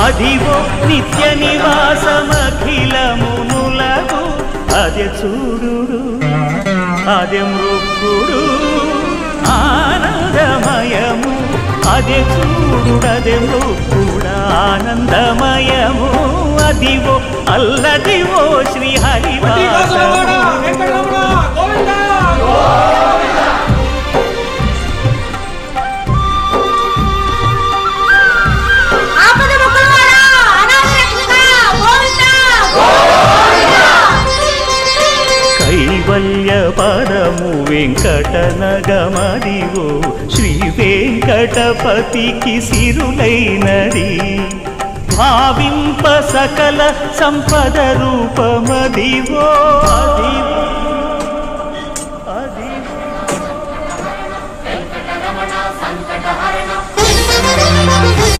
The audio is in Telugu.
అదివో నిత్య నివాసమఖిలమునులకు అదే చూడుడు అదే మృక్కుడు ఆనందమయము అదే చూడుడదే మృక్కుడ ఆనందమయము అదివో అల్లదివో శ్రీహరివాసము కైవల్య పరము వెంకటనగమదివో శ్రీ వెంకటపతికి సిరులైనది భావింప సకల సంపద రూపమదివో అదివో